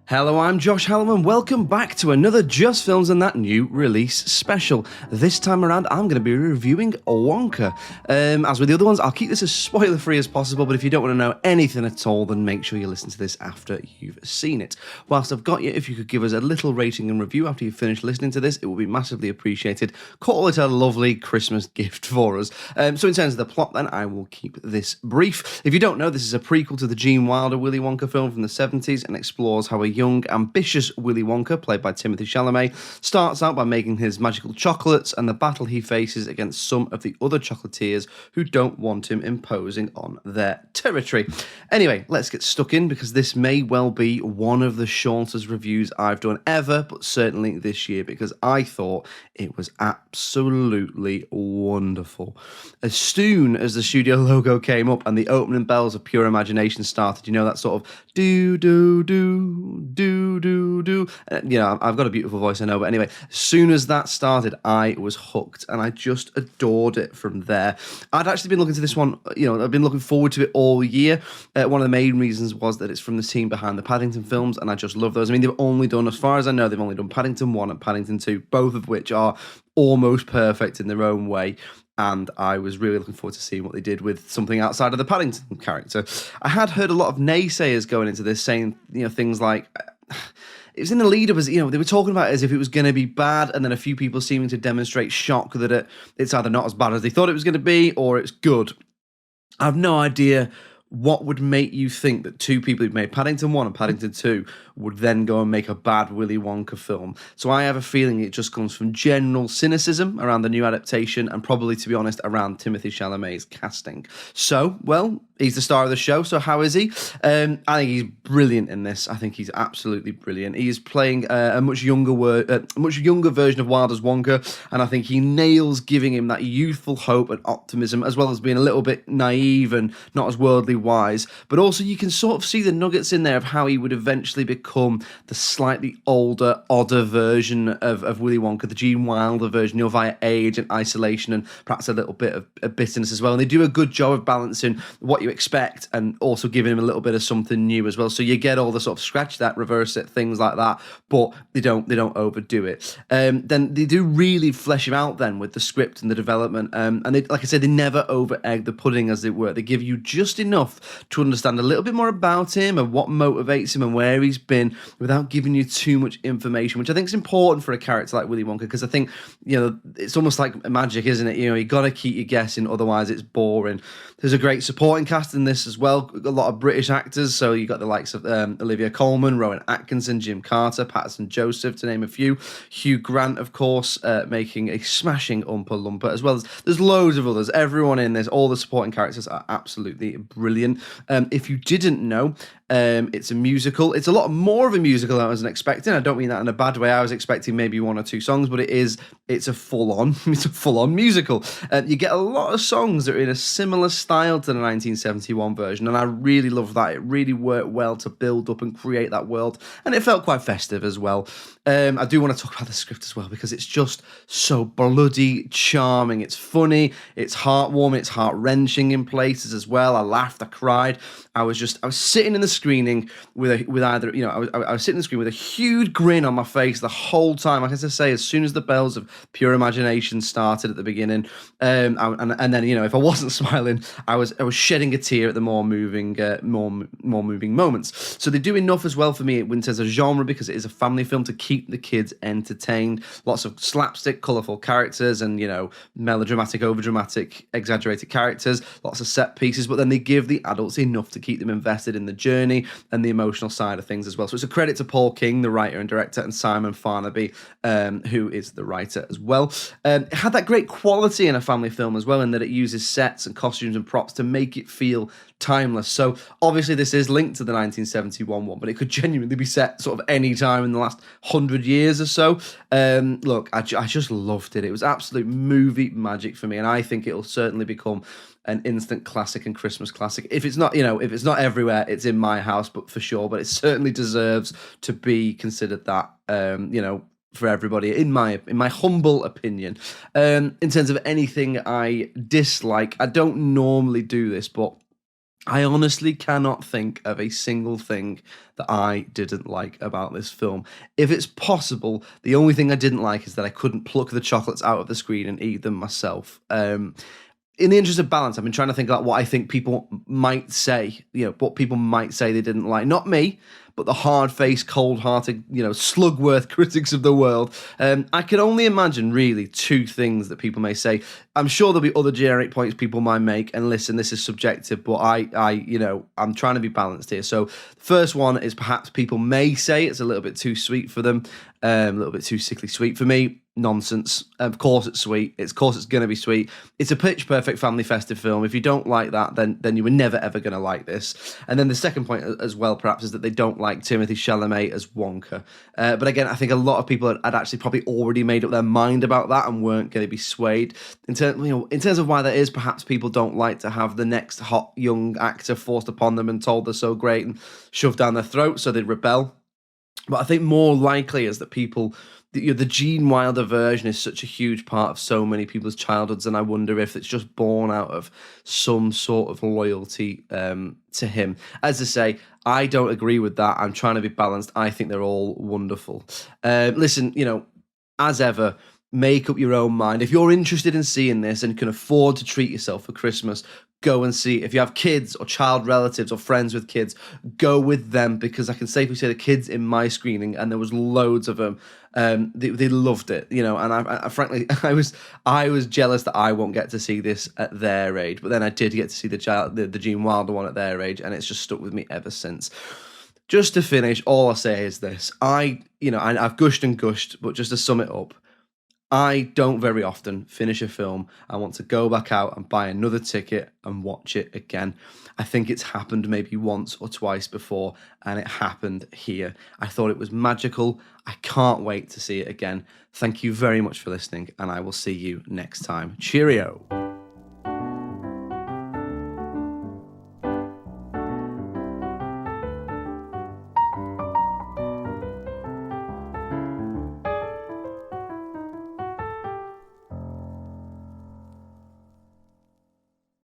Hello, I'm Josh Hallam, and welcome back to another Just Films and That New Release special. This time around, I'm going to be reviewing Wonka. As with the other ones, I'll keep this as spoiler-free as possible, but if you don't want to know anything at all, then make sure you listen to this after you've seen it. Whilst I've got you, if you could give us a little rating and review after you've finished listening to this, it will be massively appreciated. Call it a lovely Christmas gift for us. So in terms of the plot, then, I will keep this brief. If you don't know, this is a prequel to the Gene Wilder Willy Wonka film from the 70s and explores how a young, ambitious Willy Wonka, played by Timothée Chalamet, starts out by making his magical chocolates and the battle he faces against some of the other chocolatiers who don't want him imposing on their territory. Anyway, let's get stuck in, because this may well be one of the shortest reviews I've done ever, but certainly this year, because I thought it was absolutely wonderful. As soon as the studio logo came up and the opening bells of Pure Imagination started, you know, that sort of do. I've got a beautiful voice, I know, but anyway, as soon as that started, I was hooked, and I just adored it from there. I'd actually been looking to this one, I've been looking forward to it all year. One of the main reasons was that it's from the team behind the Paddington films, and I just love those. I mean, they've only done, as far as I know, they've only done Paddington 1 and Paddington 2, both of which are almost perfect in their own way. And I was really looking forward to seeing what they did with something outside of the Paddington character. I had heard a lot of naysayers going into this, saying, things like, it was in the lead-up, as they were talking about it as if it was going to be bad, and then a few people seeming to demonstrate shock that it's either not as bad as they thought it was going to be, or it's good. I have no idea what would make you think that two people who've made Paddington 1 and Paddington 2 would then go and make a bad Willy Wonka film. So I have a feeling it just comes from general cynicism around the new adaptation, and probably, to be honest, around Timothée Chalamet's casting. So, well, he's the star of the show, so how is he? I think he's brilliant in this. I think he's absolutely brilliant. He is playing a much younger version of Wilder's Wonka, and I think he nails giving him that youthful hope and optimism, as well as being a little bit naive and not as worldly wise. But also you can sort of see the nuggets in there of how he would eventually become the slightly older, odder version of Willy Wonka, the Gene Wilder version, via age and isolation and perhaps a little bit of bitterness as well. And they do a good job of balancing what you expect and also giving him a little bit of something new as well. So you get all the sort of scratch that, reverse it, things like that, but they don't overdo it. Then they do really flesh him out then with the script and the development. And they, like I said, they never over egg the pudding, as it were. They give you just enough to understand a little bit more about him and what motivates him and where he's been, without giving you too much information, which I think is important for a character like Willy Wonka, because I think, it's almost like magic, isn't it? You got to keep you guessing, otherwise it's boring. There's a great supporting cast in this as well, a lot of British actors, so you got the likes of Olivia Colman, Rowan Atkinson, Jim Carter, Patterson Joseph, to name a few. Hugh Grant, of course, making a smashing Oompa Loompa, as well as there's loads of others. Everyone in this, all the supporting characters are absolutely brilliant. If you didn't know, it's a musical. It's a lot more of a musical than I was expecting. I don't mean that in a bad way. I was expecting maybe one or two songs, but it's a full-on musical. You get a lot of songs that are in a similar style to the 1971 version, and I really love that. It really worked well to build up and create that world, and it felt quite festive as well. I do want to talk about the script as well, because it's just so bloody charming. It's funny, it's heartwarming, it's heart-wrenching in places as well. I laughed, I cried. I was sitting in the screening with I was sitting in the screen with a huge grin on my face the whole time. Like I say, as soon as the bells of Pure Imagination started at the beginning, and then if I wasn't smiling, I was shedding a tear at the more moving moments. So they do enough as well for me in terms of genre, because it is a family film, to keep the kids entertained. Lots of slapstick, colourful characters, and melodramatic, overdramatic, exaggerated characters. Lots of set pieces, but then they give the adults enough to keep them invested in the journey and the emotional side of things as well. So it's a credit to Paul King, the writer and director, and Simon Farnaby, who is the writer as well. It had that great quality in a family film as well, in that it uses sets and costumes and props to make it feel timeless. So obviously this is linked to the 1971 one, but it could genuinely be set sort of any time in the last 100 years or so. Look, I just loved it. It was absolute movie magic for me, and I think it'll certainly become an instant classic and Christmas classic. If it's not, if it's not everywhere, it's in my house, but for sure. But it certainly deserves to be considered that, for everybody, in my humble opinion. In terms of anything I dislike, I don't normally do this, but I honestly cannot think of a single thing that I didn't like about this film. If it's possible, the only thing I didn't like is that I couldn't pluck the chocolates out of the screen and eat them myself. In the interest of balance, I've been trying to think about what I think people might say, what people might say they didn't like. Not me, but the hard-faced, cold-hearted, slugworth critics of the world. I can only imagine, really, two things that people may say. I'm sure there'll be other generic points people might make, and listen, this is subjective, but I'm trying to be balanced here. So, first one is perhaps people may say it's a little bit too sweet for them, a little bit too sickly sweet for me. Nonsense. Of course it's sweet. Of course it's going to be sweet. It's a pitch perfect family festive film. If you don't like that, then you were never ever going to like this. And then the second point as well, perhaps, is that they don't like Timothée Chalamet as Wonka. But again, I think a lot of people had actually probably already made up their mind about that and weren't going to be swayed. In terms of why that is, perhaps people don't like to have the next hot young actor forced upon them and told they're so great and shoved down their throat, so they'd rebel. But I think more likely is that people, the Gene Wilder version is such a huge part of so many people's childhoods, and I wonder if it's just born out of some sort of loyalty to him. As I say, I don't agree with that. I'm trying to be balanced. I think they're all wonderful. Listen, as ever, make up your own mind. If you're interested in seeing this and can afford to treat yourself for Christmas, go and see it. If you have kids or child relatives or friends with kids, go with them, because I can safely say the kids in my screening, and there was loads of them, they loved it, and I frankly, I was jealous that I won't get to see this at their age, but then I did get to see the Gene Wilder one at their age, and it's just stuck with me ever since. Just to finish, all I'll say is this. I've gushed and gushed, but just to sum it up, I don't very often finish a film. I want to go back out and buy another ticket and watch it again. I think it's happened maybe once or twice before, and it happened here. I thought it was magical. I can't wait to see it again. Thank you very much for listening, and I will see you next time. Cheerio.